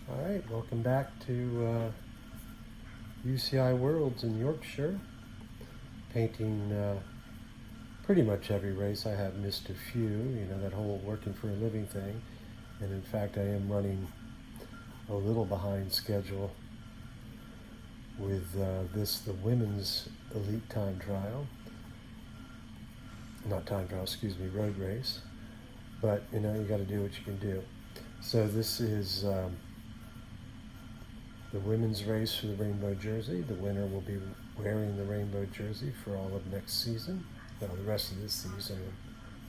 All right, welcome back to UCI Worlds in Yorkshire. Painting pretty much every race. I have missed a few, that whole working for a living thing. And in fact, I am running a little behind schedule with the women's elite time trial. Not time trial, excuse me, road race. But, you got to do what you can do. So this is the women's race for the rainbow jersey. The winner will be wearing the rainbow jersey for all of next season, the rest of this season,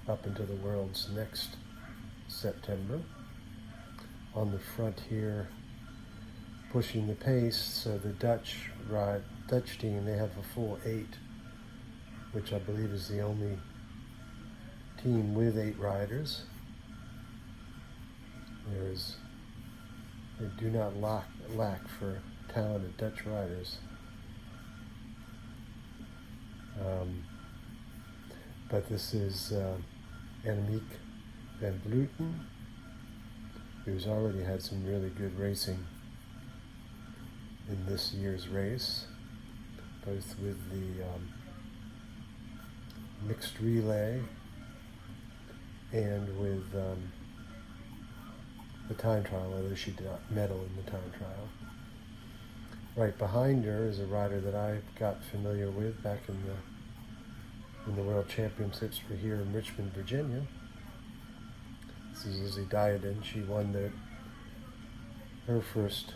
up into the Worlds next September. On the front here, pushing the pace, so the Dutch team, they have a full 8, which I believe is the only team with 8 riders. They do not lack for talented Dutch riders. But this is Annemiek van Vleuten, who's already had some really good racing in this year's race, both with the mixed relay and with the time trial, although she did not medal in the time trial. Right behind her is a rider that I got familiar with back in the World Championships for here in Richmond, Virginia. This is Lizzie Diadin. She won her first,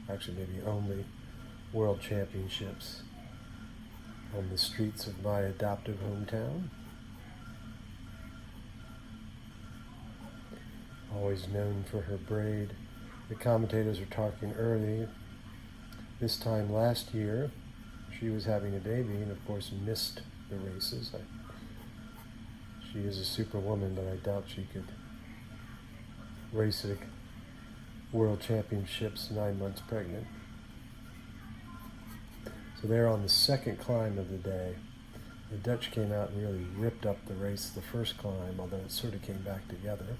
actually maybe only, World Championships on the streets of my adoptive hometown. Always known for her braid. The commentators were talking early. This time last year, she was having a baby and of course missed the races. She is a superwoman, but I doubt she could race at World Championships 9 months pregnant. So they're on the second climb of the day. The Dutch came out and really ripped up the race the first climb, although it sort of came back together.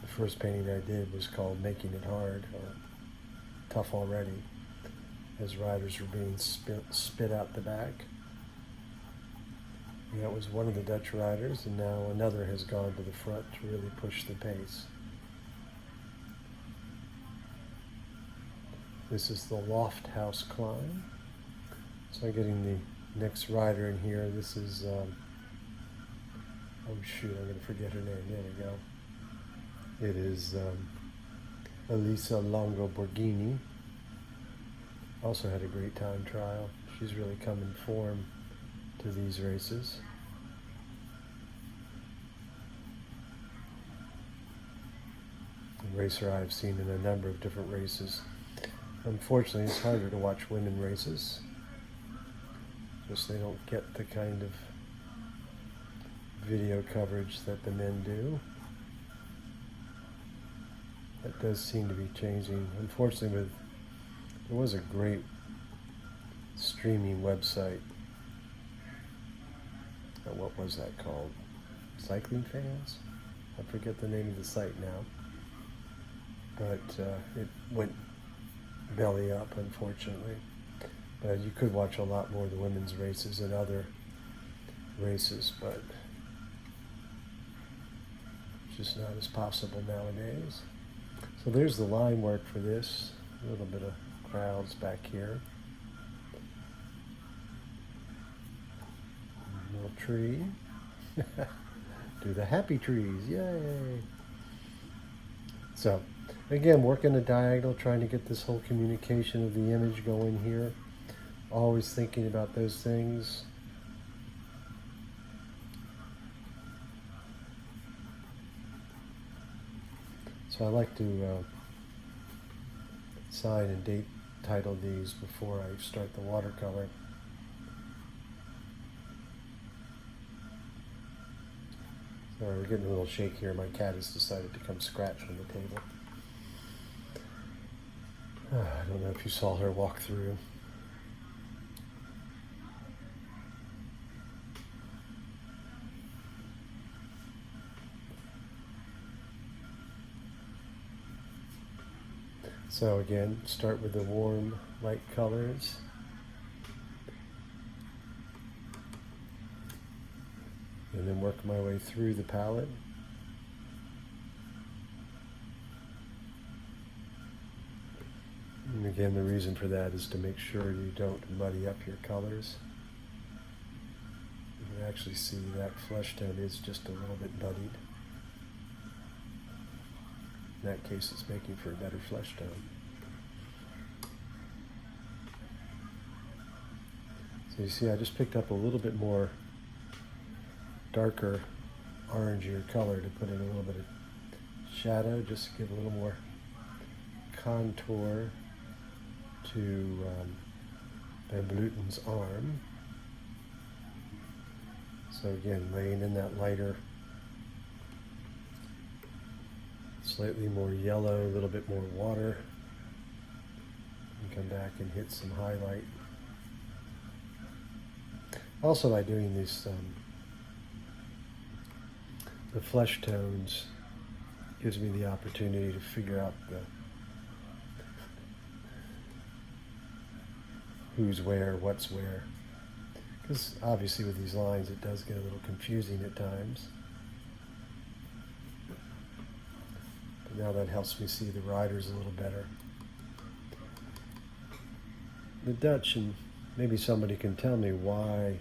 The first painting I did was called Making It Hard, or Tough Already, as riders were being spit out the back. And that was one of the Dutch riders, and now another has gone to the front to really push the pace. This is the Loft House climb. So I'm getting the next rider in here. This is, oh shoot, I'm going to forget her name. There we go. It is Elisa Longo Borghini. Also had a great time trial. She's really come in form to these races. A racer I've seen in a number of different races. Unfortunately, it's harder to watch women races. Just they don't get the kind of video coverage that the men do. That does seem to be changing. Unfortunately, there was a great streaming website. What was that called? Cycling Fans? I forget the name of the site now. But it went belly up, unfortunately. But you could watch a lot more of the women's races and other races, but it's just not as possible nowadays. So there's the line work for this. A little bit of crowds back here. A little tree. Do the happy trees, yay! So, again, working a diagonal, trying to get this whole communication of the image going here. Always thinking about those things. So I like to sign and date title these before I start the watercolor. Sorry, we're getting a little shake here. My cat has decided to come scratch on the table. I don't know if you saw her walk through. So again, start with the warm light colors. And then work my way through the palette. And again, the reason for that is to make sure you don't muddy up your colors. You can actually see that flesh tone is just a little bit muddied. In that case, it's making for a better flesh tone. So you see, I just picked up a little bit more darker orangier color to put in a little bit of shadow, just to give a little more contour to Van Vluten's arm. So again, laying in that lighter, slightly more yellow, a little bit more water, and come back and hit some highlight. Also, by doing these the flesh tones, gives me the opportunity to figure out who's where, what's where. Because obviously with these lines it does get a little confusing at times. But now that helps me see the riders a little better. The Dutch, and maybe somebody can tell me why,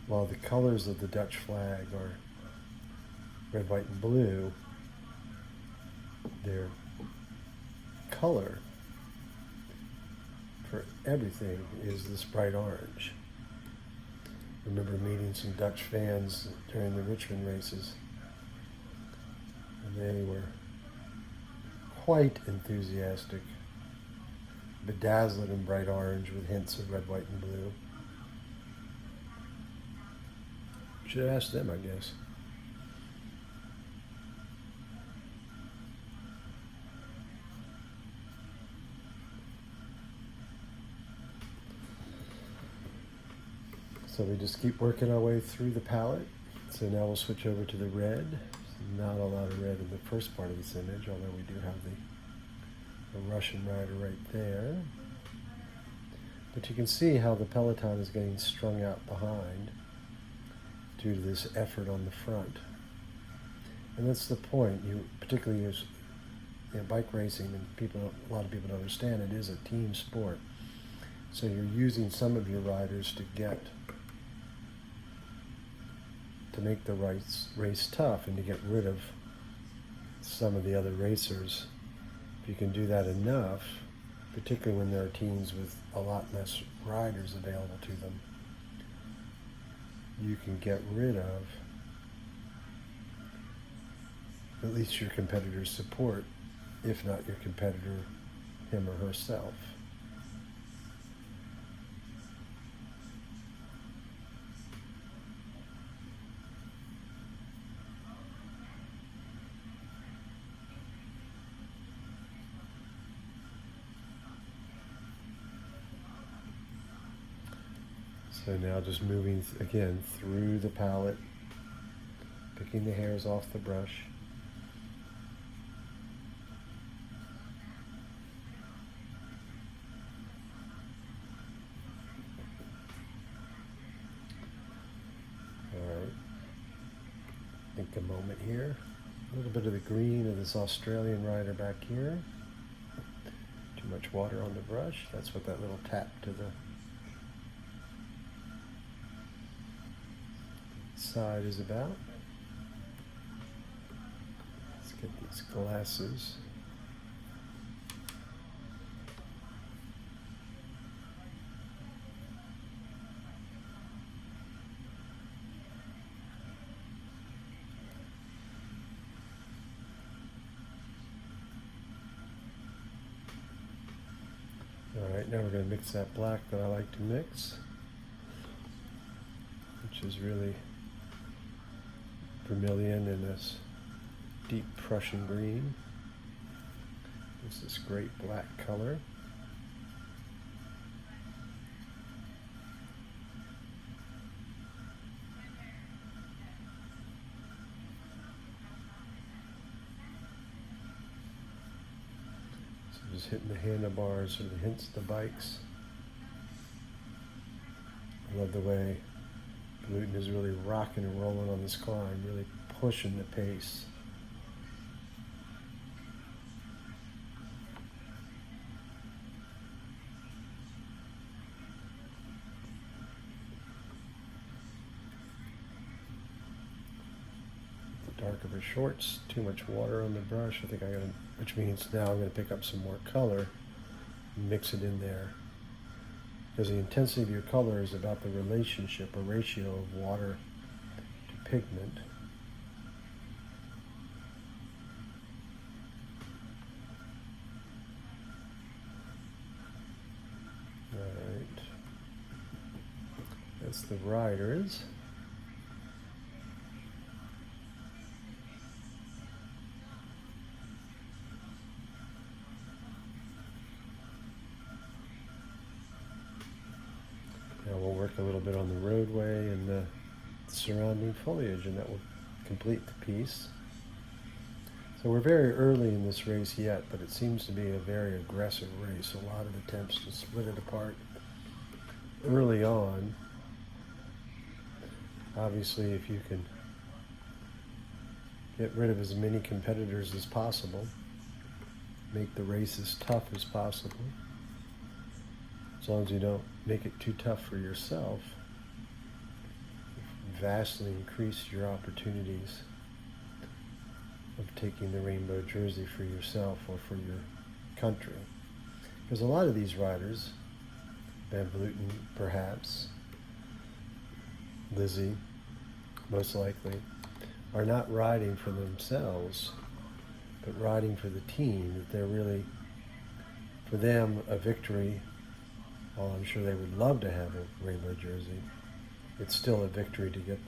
while the colors of the Dutch flag are red, white, and blue, their color for everything is this bright orange. I remember meeting some Dutch fans during the Richmond races, and they were quite enthusiastic, bedazzled in bright orange with hints of red, white, and blue. Should ask them, I guess. So we just keep working our way through the palette. So now we'll switch over to the red. Not a lot of red in the first part of this image, although we do have the Russian rider right there. But you can see how the peloton is getting strung out behind due to this effort on the front. And that's the point. You particularly use bike racing, and a lot of people don't understand it is a team sport. So you're using some of your riders to make the race tough and to get rid of some of the other racers. If you can do that enough, particularly when there are teams with a lot less riders available to them, you can get rid of at least your competitor's support, if not your competitor, him or herself. So now just moving again through the palette, picking the hairs off the brush. All right, take a moment here. A little bit of the green of this Australian rider back here. Too much water on the brush. That's what that little tap to the side is about. Let's get these glasses. All right, now we're going to mix that black that I like to mix, which is really vermilion and this deep Prussian green. It's this great black color. Just hitting the handlebars or the hints of the bikes. I love the way Gluten is really rocking and rolling on this climb, really pushing the pace. The dark of her shorts, too much water on the brush. I think I gotta, which means now I'm gonna pick up some more color and mix it in there. Because the intensity of your color is about the relationship or ratio of water to pigment. All right. That's the riders. Now we'll work a little bit on the roadway and the surrounding foliage, and that will complete the piece. So we're very early in this race yet, but it seems to be a very aggressive race. A lot of attempts to split it apart early on. Obviously, if you can get rid of as many competitors as possible, make the race as tough as possible, as long as you don't make it too tough for yourself, vastly increase your opportunities of taking the rainbow jersey for yourself or for your country. Because a lot of these riders, Van Vleuten perhaps, Lizzie most likely, are not riding for themselves, but riding for the team. That they're really, for them, a victory. While I'm sure they would love to have a rainbow jersey, it's still a victory to get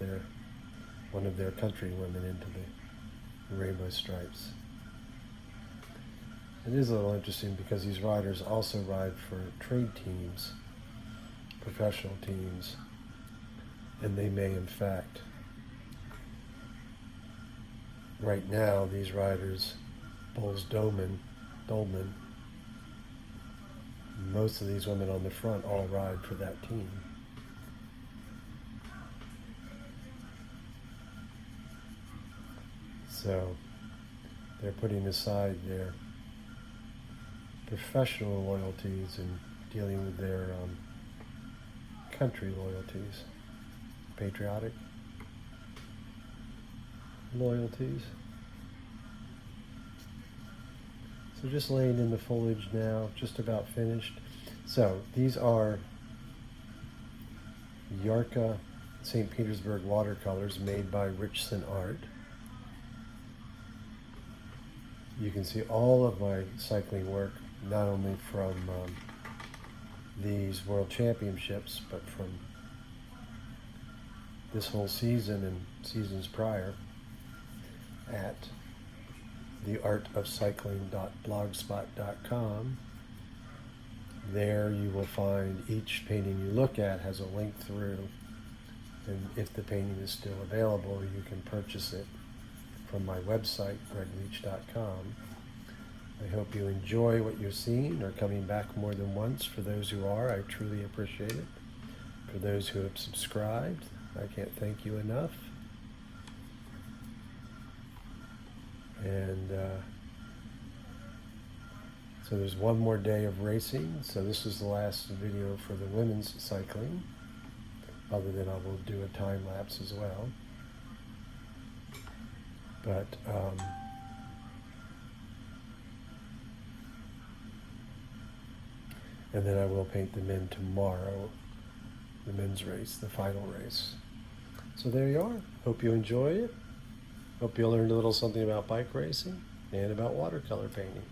one of their countrywomen into the rainbow stripes. It is a little interesting because these riders also ride for trade teams, professional teams, and they may in fact, right now these riders, Dolman, most of these women on the front all ride for that team. So they're putting aside their professional loyalties and dealing with their country loyalties, patriotic loyalties. So just laying in the foliage now, just about finished. So these are Yarka St. Petersburg watercolors made by Richson Art. You can see all of my cycling work, not only from these World Championships, but from this whole season and seasons prior at theartofcycling.blogspot.com. There you will find each painting you look at has a link through, and if the painting is still available, you can purchase it from my website, gregleach.com. I hope you enjoy what you're seeing or coming back more than once. For those who are, I truly appreciate it. For those who have subscribed, I can't thank you enough. And so there's one more day of racing. So this is the last video for the women's cycling, other than I will do a time lapse as well. But and then I will paint the men tomorrow, the men's race, the final race. So there you are. Hope you enjoy it. Hope you learned a little something about bike racing and about watercolor painting.